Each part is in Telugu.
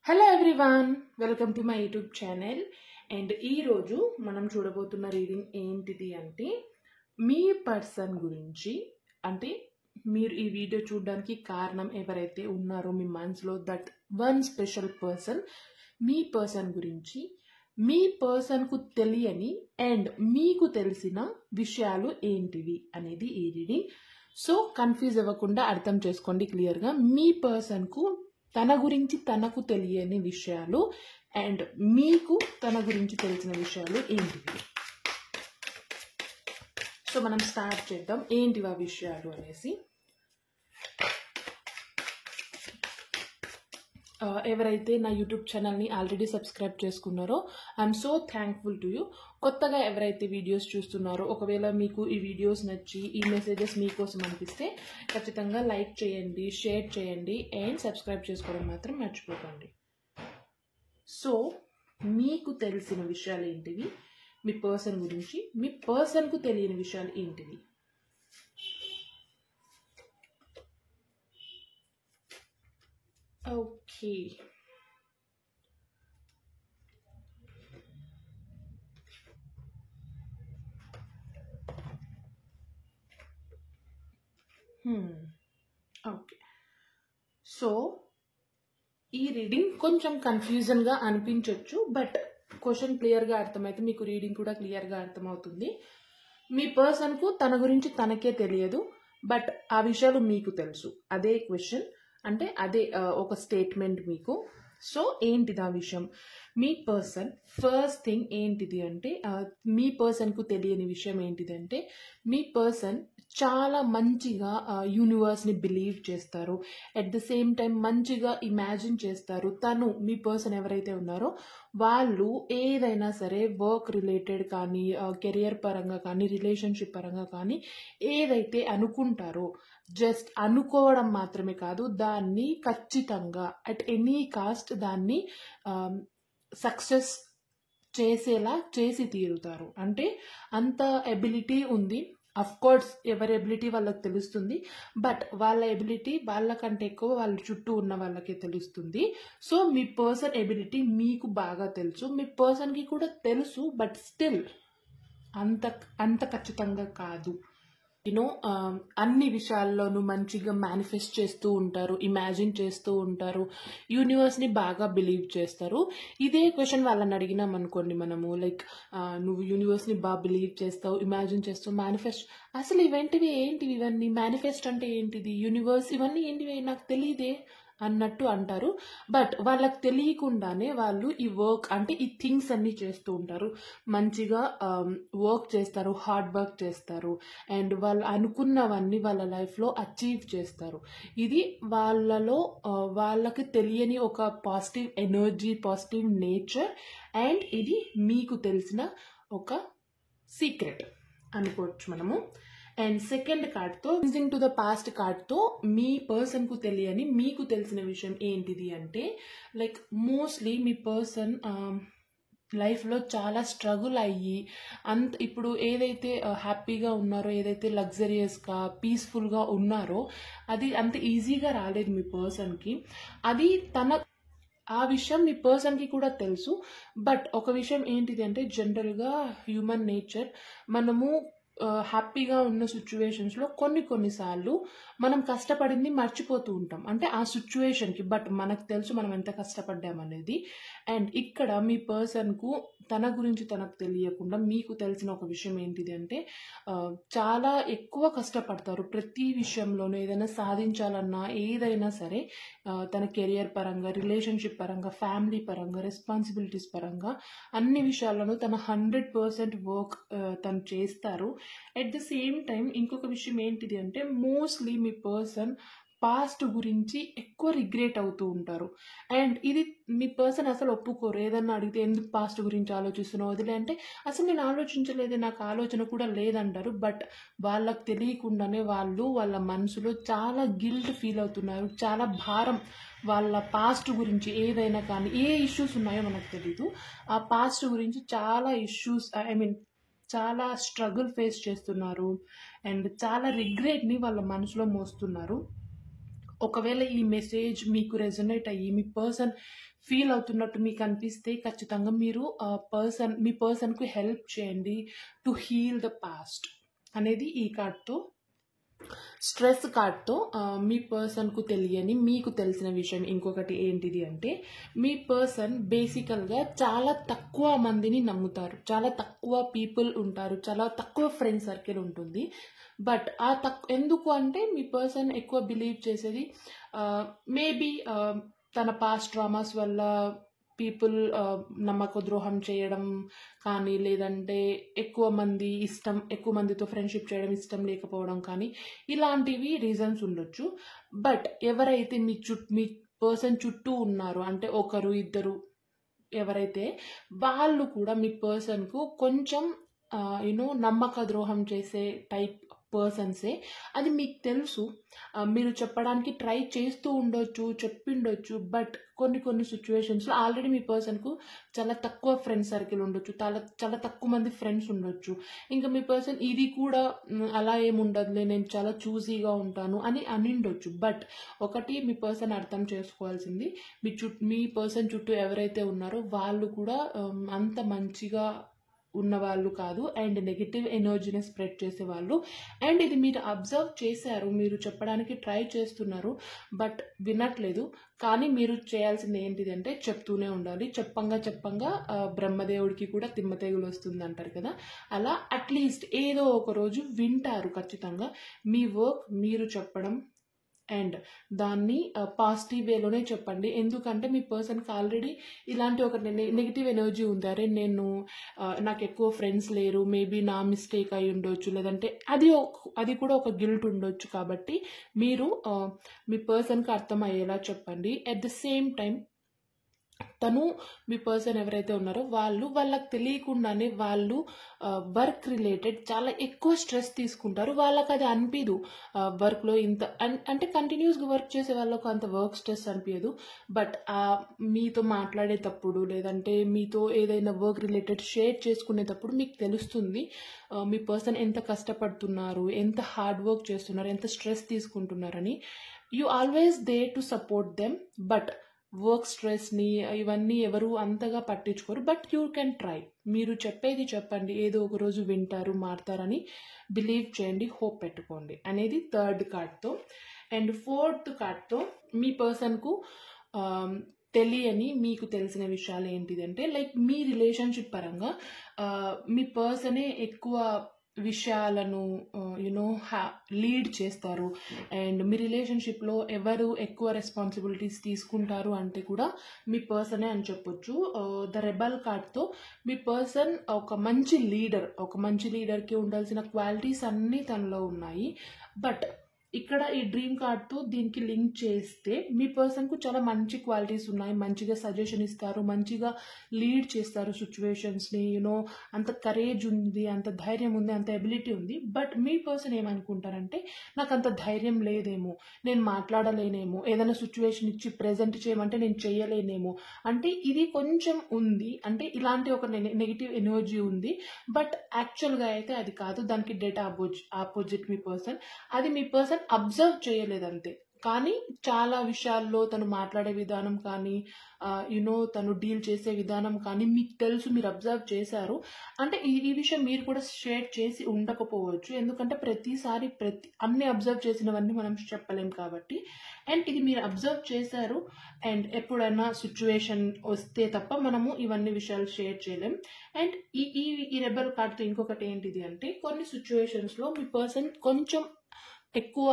Hello everyone, welcome to my YouTube channel. And ఈరోజు మనం చూడబోతున్న రీడింగ్ ఏంటిది అంటే మీ పర్సన్ గురించి. అంటే మీరు ఈ వీడియో చూడడానికి కారణం ఎవరైతే ఉన్నారో మీ మనసులో, that one special person, me person గురించి, మీ పర్సన్కు తెలియని అండ్ మీకు తెలిసిన విషయాలు ఏంటివి అనేది ఈ రీడింగ్. సో కన్ఫ్యూజ్ అవ్వకుండా అర్థం చేసుకోండి క్లియర్గా. మీ పర్సన్కు తన గురించి తనకు తెలియని విషయాలు అండ్ మీకు తన గురించి తెలిసిన విషయాలు ఏంటివి. సో మనం స్టార్ట్ చేద్దాం ఏంటివి ఆ విషయాలు అనేసి. ఎవరైతే నా యూట్యూబ్ ఛానల్ని ఆల్రెడీ సబ్స్క్రైబ్ చేసుకున్నారో I'm so thankful to you. కొత్తగా ఎవరైతే వీడియోస్ చూస్తున్నారో, ఒకవేళ మీకు ఈ వీడియోస్ నచ్చి ఈ మెసేజెస్ మీకోసం అనిపిస్తే ఖచ్చితంగా లైక్ చేయండి, షేర్ చేయండి అండ్ సబ్స్క్రైబ్ చేసుకోవడం మాత్రం మర్చిపోకండి. సో మీకు తెలిసిన విషయాలు ఏంటివి, మీ పర్సన్ గురించి, మీ పర్సన్కు తెలియని విషయాలు ఏంటివి. Okay, okay. సో ఈ రీడింగ్ కొంచెం కన్ఫ్యూజన్గా అనిపించవచ్చు, బట్ క్వశ్చన్ క్లియర్గా అర్థమైతే మీకు రీడింగ్ కూడా క్లియర్గా అర్థమవుతుంది. మీ పర్సన్కు తన గురించి తనకే తెలియదు, బట్ ఆ విషయాలు మీకు తెలుసు. అదే క్వశ్చన్, అంటే అదే ఒక స్టేట్మెంట్ మీకు. సో ఏంటిది ఆ విషయం? మీ పర్సన్ ఫస్ట్ థింగ్ ఏంటిది అంటే, మీ పర్సన్కు తెలియని విషయం ఏంటిదంటే, మీ పర్సన్ చాలా మంచిగా యూనివర్స్ని బిలీవ్ చేస్తారు. అట్ ద సేమ్ టైం మంచిగా ఇమాజిన్ చేస్తారు. తను, మీ పర్సన్ ఎవరైతే ఉన్నారో వాళ్ళు ఏదైనా సరే వర్క్ రిలేటెడ్ కానీ, కెరియర్ పరంగా కానీ, రిలేషన్షిప్ పరంగా కానీ ఏదైతే అనుకుంటారో, జస్ట్ అనుకోవడం మాత్రమే కాదు, దాన్ని ఖచ్చితంగా అట్ ఎనీ కాస్ట్ దాన్ని సక్సెస్ చేసేలా చేసి తీరుతారు. అంటే అంత ఎబిలిటీ ఉంది. అఫ్ కోర్స్ ఎవరి ఎబిలిటీ వాళ్ళకి తెలుస్తుంది, బట్ వాళ్ళ ఎబిలిటీ వాళ్ళకంటే ఎక్కువ వాళ్ళ చుట్టూ ఉన్న వాళ్ళకే తెలుస్తుంది. సో మీ పర్సన్ ఎబిలిటీ మీకు బాగా తెలుసు, మీ పర్సన్కి కూడా తెలుసు, బట్ స్టిల్ అంత ఖచ్చితంగా కాదు. యూనో అన్ని విషయాల్లోనూ మంచిగా మేనిఫెస్ట్ చేస్తూ ఉంటారు, ఇమాజిన్ చేస్తూ ఉంటారు, యూనివర్స్ని బాగా బిలీవ్ చేస్తారు. ఇదే క్వశ్చన్ వాళ్ళని అడిగినాం అనుకోండి మనము, లైక్ నువ్వు యూనివర్స్ని బాగా బిలీవ్ చేస్తావు, ఇమాజిన్ చేస్తావు, మేనిఫెస్ట్, అసలు ఇవేంటివి, ఏంటివి ఇవన్నీ, మేనిఫెస్ట్ అంటే ఏంటిది, యూనివర్స్ ఇవన్నీ ఏంటివి నాకు తెలియదే అన్నట్టు అంటారు. బట్ వాళ్ళకి తెలియకుండానే వాళ్ళు ఈ వర్క్, అంటే ఈ థింగ్స్ అన్నీ చేస్తూ ఉంటారు. మంచిగా వర్క్ చేస్తారు, హార్డ్ వర్క్ చేస్తారు అండ్ వాళ్ళు అనుకున్నవన్నీ వాళ్ళ లైఫ్లో అచీవ్ చేస్తారు. ఇది వాళ్ళలో వాళ్ళకి తెలియని ఒక positive energy, positive nature, and ఇది మీకు తెలిసిన ఒక సీక్రెట్ అనుకోవచ్చు మనము. అండ్ సెకండ్ కార్డ్తో, లిజింగ్ టు ద పాస్ట్ కార్డ్తో మీ పర్సన్కు తెలియని మీకు తెలిసిన విషయం ఏంటిది అంటే, లైక్ మోస్ట్లీ మీ పర్సన్ లైఫ్లో చాలా స్ట్రగుల్ అయ్యి ఇప్పుడు ఏదైతే హ్యాపీగా ఉన్నారో, ఏదైతే లగ్జరియస్గా పీస్ఫుల్గా ఉన్నారో అది అంత ఈజీగా రాలేదు మీ పర్సన్కి. అది ఆ విషయం మీ పర్సన్కి కూడా తెలుసు. బట్ ఒక విషయం ఏంటిది అంటే, జనరల్గా హ్యూమన్ నేచర్, మనము హ్యాపీగా ఉన్న సిచ్యువేషన్స్లో కొన్నిసార్లు మనం కష్టపడింది మర్చిపోతూ ఉంటాం, అంటే ఆ సిచ్యువేషన్కి. బట్ మనకు తెలుసు మనం ఎంత కష్టపడ్డామనేది. అండ్ ఇక్కడ మీ పర్సన్కు తన గురించి తనకు తెలియకుండా మీకు తెలిసిన ఒక విషయం ఏంటిది అంటే, చాలా ఎక్కువ కష్టపడతారు ప్రతి విషయంలోనూ. ఏదైనా సాధించాలన్నా, ఏదైనా సరే తన కెరియర్ పరంగా, రిలేషన్షిప్ పరంగా, ఫ్యామిలీ పరంగా, రెస్పాన్సిబిలిటీస్ పరంగా అన్ని విషయాల్లోనూ తన 100% వర్క్ తను చేస్తారు. అట్ ద సేమ్ టైం ఇంకొక విషయం ఏంటిది అంటే, మోస్ట్లీ మీ పర్సన్ పాస్ట్ గురించి ఎక్కువ రిగ్రెట్ అవుతూ ఉంటారు. అండ్ ఇది మీ పర్సన్ అసలు ఒప్పుకోరు. ఏదన్నా అడిగితే ఎందుకు పాస్ట్ గురించి ఆలోచిస్తున్నావు వదిలే అంటే, అసలు నేను ఆలోచించలేదే, నాకు ఆలోచన కూడా లేదంటారు. బట్ వాళ్ళకి తెలియకుండానే వాళ్ళు వాళ్ళ మనసులో చాలా గిల్ట్ ఫీల్ అవుతున్నారు, చాలా భారం వాళ్ళ పాస్ట్ గురించి. ఏదైనా కానీ ఏ ఇష్యూస్ ఉన్నాయో మనకు తెలీదు, ఆ పాస్ట్ గురించి చాలా ఇష్యూస్, చాలా స్ట్రగుల్ ఫేస్ చేస్తున్నారు అండ్ చాలా రిగ్రెట్ని వాళ్ళ మనసులో మోస్తున్నారు. ఒకవేళ ఈ మెసేజ్ మీకు రెజొనేట్ అయ్యి మీ పర్సన్ ఫీల్ అవుతున్నట్టు మీకు అనిపిస్తే ఖచ్చితంగా మీరు మీ పర్సన్కు హెల్ప్ చేయండి టు హీల్ ద పాస్ట్ అనేది ఈ కార్డ్తో. స్ట్రెస్ కార్డ్తో మీ పర్సన్కు తెలియని మీకు తెలిసిన విషయం ఇంకొకటి ఏంటిది అంటే, మీ పర్సన్ బేసికల్గా చాలా తక్కువ మందిని నమ్ముతారు, చాలా తక్కువ పీపుల్ ఉంటారు, చాలా తక్కువ ఫ్రెండ్ సర్కిల్ ఉంటుంది. బట్ ఎందుకు అంటే మీ పర్సన్ ఎక్కువ బిలీవ్ చేసేది మేబీ తన పాస్ట్ డ్రామాస్ వల్ల పీపుల్ నమ్మక ద్రోహం చేయడం కానీ, లేదంటే ఎక్కువ మందితో ఫ్రెండ్షిప్ చేయడం ఇష్టం లేకపోవడం కానీ, ఇలాంటివి రీజన్స్ ఉండొచ్చు. బట్ ఎవరైతే మీ పర్సన్ చుట్టూ ఉన్నారో, అంటే ఒకరు ఇద్దరు ఎవరైతే, వాళ్ళు కూడా మీ పర్సన్కు కొంచెం నమ్మక ద్రోహం చేసే టైప్ పర్సన్సే. అది మీకు తెలుసు, మీరు చెప్పడానికి ట్రై చేస్తూ ఉండొచ్చు, చెప్పిండొచ్చు. బట్ కొన్ని సిచ్యువేషన్స్లో ఆల్రెడీ మీ పర్సన్కు చాలా తక్కువ ఫ్రెండ్ సర్కిల్ ఉండొచ్చు, చాలా తక్కువ మంది ఫ్రెండ్స్ ఉండొచ్చు. ఇంకా మీ పర్సన్ ఇది కూడా అలా ఏముండదులే, నేను చాలా చూసీగా ఉంటాను అని అనిండొచ్చు. బట్ ఒకటి మీ పర్సన్ అర్థం చేసుకోవాల్సింది, మీ పర్సన్ చుట్టూ ఎవరైతే ఉన్నారో వాళ్ళు కూడా అంత మంచిగా ఉన్నవాళ్ళు కాదు, అండ్ నెగిటివ్ ఎనర్జీని స్ప్రెడ్ చేసేవాళ్ళు. అండ్ ఇది మీరు అబ్జర్వ్ చేశారు, మీరు చెప్పడానికి ట్రై చేస్తున్నారు, బట్ వినట్లేదు. కానీ మీరు చేయాల్సింది ఏంటిది అంటే చెప్తూనే ఉండాలి. చెప్పంగా బ్రహ్మదేవుడికి కూడా తిమ్మతేగులు వస్తుంది అంటారు కదా, అలా అట్లీస్ట్ ఏదో ఒక రోజు వింటారు ఖచ్చితంగా. మీ వర్క్ మీరు చెప్పడం, అండ్ దాన్ని పాజిటివ్ వేలోనే చెప్పండి. ఎందుకంటే మీ పర్సన్కి ఆల్రెడీ ఇలాంటి ఒక నెగిటివ్ ఎనర్జీ ఉంది. అరే నాకు ఎక్కువ ఫ్రెండ్స్ లేరు, మేబీ నా మిస్టేక్ అయి ఉండొచ్చు, లేదంటే అది కూడా ఒక గిల్ట్ ఉండొచ్చు. కాబట్టి మీరు మీ పర్సన్కి అర్థం అయ్యేలా చెప్పండి. At the same time me person ఎవరైతే ఉన్నారో వాళ్ళకి తెలియకుండానే వాళ్ళు వర్క్ రిలేటెడ్ చాలా ఎక్కువ స్ట్రెస్ తీసుకుంటారు. వాళ్ళకి అది అనిపించదు వర్క్లో ఇంత అంటే కంటిన్యూస్గా వర్క్ చేసే వాళ్ళకు అంత వర్క్ స్ట్రెస్ అనిపించదు. బట్ మీతో మాట్లాడేటప్పుడు, లేదంటే మీతో ఏదైనా వర్క్ రిలేటెడ్ షేర్ చేసుకునేటప్పుడు మీకు తెలుస్తుంది మీ పర్సన్ ఎంత కష్టపడుతున్నారు, ఎంత హార్డ్ వర్క్ చేస్తున్నారు, ఎంత స్ట్రెస్ తీసుకుంటున్నారని. You always there to support them. But work స్ట్రెస్ని ఇవన్నీ ఎవరు అంతగా పట్టించుకోరు. But you can try. మీరు చెప్పేది చెప్పండి, ఏదో ఒక రోజు వింటారు, మారుతారని బిలీవ్ చేయండి, హోప్ పెట్టుకోండి అనేది థర్డ్ కార్డ్తో. అండ్ ఫోర్త్ కార్డ్తో మీ పర్సన్కు తెలియని మీకు తెలిసిన విషయాలు ఏంటిదంటే, లైక్ మీ రిలేషన్షిప్ పరంగా మీ పర్సనే ఎక్కువ విషయాలను లీడ్ చేస్తారు. అండ్ మీ రిలేషన్షిప్లో ఎవరు ఎక్కువ రెస్పాన్సిబిలిటీస్ తీసుకుంటారు అంటే కూడా మీ పర్సనే అని చెప్పొచ్చు. ద రెబల్ కార్డ్తో మీ పర్సన్ ఒక మంచి లీడర్కి ఉండాల్సిన క్వాలిటీస్ అన్నీ తనలో ఉన్నాయి. బట్ ఇక్కడ ఈ డ్రీమ్ కార్డ్తో దీనికి లింక్ చేస్తే మీ పర్సన్కు చాలా మంచి క్వాలిటీస్ ఉన్నాయి, మంచిగా సజెషన్ ఇస్తారు, మంచిగా లీడ్ చేస్తారు సిచ్యువేషన్స్ని, అంత కరేజ్ ఉంది, అంత ధైర్యం ఉంది, అంత ఎబిలిటీ ఉంది. బట్ మీ పర్సన్ ఏమనుకుంటారంటే, నాకు అంత ధైర్యం లేదేమో, నేను మాట్లాడలేనేమో, ఏదైనా సిచ్యువేషన్ ఇచ్చి ప్రెజెంట్ చేయమంటే నేను చేయలేనేమో, అంటే ఇది కొంచెం ఉంది, అంటే ఇలాంటి ఒక నెగిటివ్ ఎనర్జీ ఉంది. బట్ యాక్చువల్గా అయితే అది కాదు, దానికి డెట్ ఆపోజిట్ మీ పర్సన్. అది మీ పర్సన్ అబ్జర్వ్ చేయలేదంతే. కానీ చాలా విషయాల్లో తను మాట్లాడే విధానం కానీ, తను డీల్ చేసే విధానం కానీ మీకు తెలుసు, మీరు అబ్జర్వ్ చేశారు. అంటే ఈ విషయం మీరు కూడా షేర్ చేసి ఉండకపోవచ్చు, ఎందుకంటే ప్రతిసారి అన్ని అబ్జర్వ్ చేసినవన్నీ మనం చెప్పలేం కాబట్టి. అండ్ ఇది మీరు అబ్జర్వ్ చేశారు, అండ్ ఎప్పుడైనా సిచ్యువేషన్ వస్తే తప్ప మనము ఇవన్నీ విషయాలు షేర్ చేయలేం. అండ్ ఈ రెబల్ కార్డ్తో ఇంకొకటి ఏంటిది అంటే, కొన్ని సిచ్యువేషన్స్లో మీ పర్సన్ కొంచెం ఎక్కువ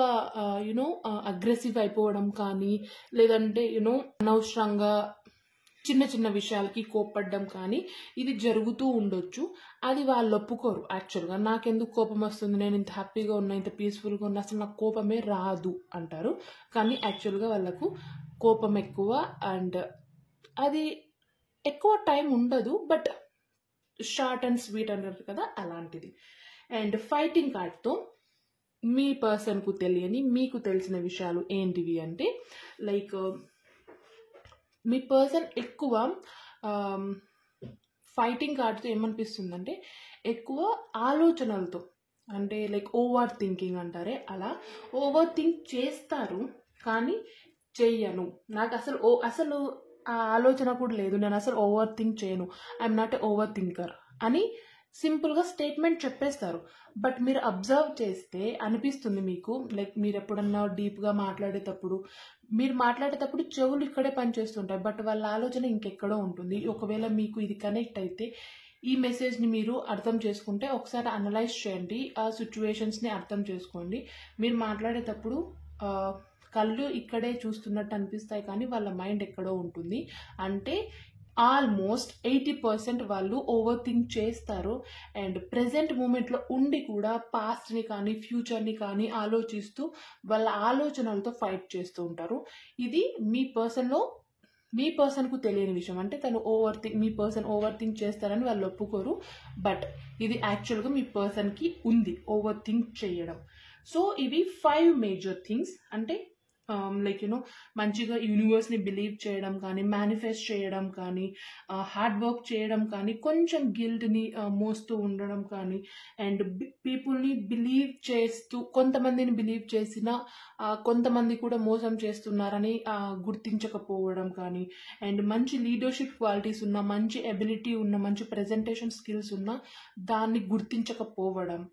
అగ్రెసివ్ అయిపోవడం కానీ, లేదంటే అనవసరంగా చిన్న విషయాలకి కోప్పడడం కానీ ఇది జరుగుతూ ఉండొచ్చు. అది వాళ్ళు ఒప్పుకోరు. యాక్చువల్గా నాకెందుకు కోపం వస్తుంది, నేను ఇంత హ్యాపీగా ఉన్నా, ఇంత పీస్ఫుల్గా ఉన్నా, అసలు నాకు కోపమే రాదు అంటారు. కానీ యాక్చువల్గా వాళ్ళకు కోపం ఎక్కువ, అండ్ అది ఎక్కువ టైం ఉండదు, బట్ షార్ట్ అండ్ స్వీట్ అంటారు కదా, అలాంటిది. అండ్ ఫైటింగ్ కార్డ్తో మీ పర్సన్కు తెలియని మీకు తెలిసిన విషయాలు ఏంటివి అంటే, లైక్ మీ పర్సన్ ఎక్కువ ఫైటింగ్ కార్డ్తో ఏమనిపిస్తుందంటే, ఎక్కువ ఆలోచనలతో, అంటే లైక్ ఓవర్ థింకింగ్ అంటారే అలా ఓవర్ థింక్ చేస్తారు. కానీ చెయ్యను, నాకు అసలు ఆ ఆలోచన కూడా లేదు, నేను అసలు ఓవర్ థింక్ చేయను, I'm not a over thinker అని సింపుల్గా స్టేట్మెంట్ చెప్పేస్తారు. బట్ మీరు అబ్జర్వ్ చేస్తే అనిపిస్తుంది మీకు, లైక్ మీరు ఎప్పుడన్నా డీప్గా మాట్లాడేటప్పుడు చెవులు ఇక్కడే పనిచేస్తుంటాయి, బట్ వాళ్ళ ఆలోచన ఇంకెక్కడో ఉంటుంది. ఒకవేళ మీకు ఇది కనెక్ట్ అయితే ఈ మెసేజ్ని మీరు అర్థం చేసుకుంటే ఒకసారి అనలైజ్ చేయండి, ఆ సిచ్యువేషన్స్ని అర్థం చేసుకోండి. మీరు మాట్లాడేటప్పుడు కళ్ళు ఇక్కడే చూస్తున్నట్టు అనిపిస్తాయి కానీ వాళ్ళ మైండ్ ఎక్కడో ఉంటుంది. అంటే ఆల్మోస్ట్ 80% వాళ్ళు ఓవర్ థింక్ చేస్తారు అండ్ ప్రజెంట్ మూమెంట్లో ఉండి కూడా పాస్ట్ని కానీ ఫ్యూచర్ని కానీ ఆలోచిస్తూ వాళ్ళ ఆలోచనలతో ఫైట్ చేస్తూ ఉంటారు. ఇది మీ పర్సన్కు తెలియని విషయం. అంటే మీ పర్సన్ ఓవర్ థింక్ చేస్తారని వాళ్ళు ఒప్పుకోరు, బట్ ఇది యాక్చువల్గా మీ పర్సన్కి ఉంది ఓవర్ థింక్ చేయడం. సో ఇవి 5 మేజర్ థింగ్స్. అంటే మంచిగా యూనివర్స్ని బిలీవ్ చేయడం కానీ, మేనిఫెస్ట్ చేయడం కానీ, హార్డ్ వర్క్ చేయడం కానీ, కొంచెం గిల్ట్ని మోస్తూ ఉండడం కానీ, అండ్ పీపుల్ని బిలీవ్ చేస్తూ కొంతమందిని బిలీవ్ చేసిన కొంతమంది కూడా మోసం చేస్తున్నారని గుర్తించకపోవడం కానీ, అండ్ మంచి లీడర్షిప్ క్వాలిటీస్ ఉన్న, మంచి ఎబిలిటీ ఉన్న, మంచి ప్రెజెంటేషన్ స్కిల్స్ ఉన్న దాన్ని గుర్తించకపోవడం,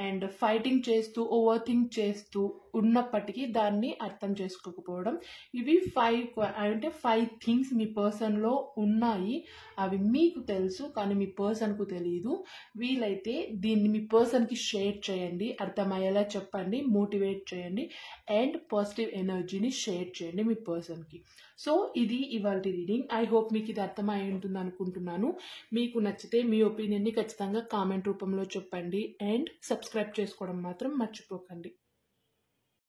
అండ్ ఫైటింగ్ చేస్తూ ఓవర్ థింక్ చేస్తూ ఉన్నప్పటికీ దాన్ని అర్థం చేసుకోకపోవడం. ఇవి 5 థింగ్స్ మీ పర్సన్లో ఉన్నాయి. అవి మీకు తెలుసు కానీ మీ పర్సన్కు తెలియదు. వీలైతే దీన్ని మీ పర్సన్కి షేర్ చేయండి, అర్థమయ్యేలా చెప్పండి, మోటివేట్ చేయండి అండ్ పాజిటివ్ ఎనర్జీని షేర్ చేయండి మీ పర్సన్కి. సో ఇది ఇవాళ రీడింగ్. ఐ హోప్ మీకు ఇది అర్థమై ఉంటుంది అనుకుంటున్నాను. మీకు నచ్చితే మీ ఒపీనియన్ని ఖచ్చితంగా కామెంట్ రూపంలో చెప్పండి అండ్ సబ్స్క్రైబ్ చేసుకోవడం మాత్రం మర్చిపోకండి.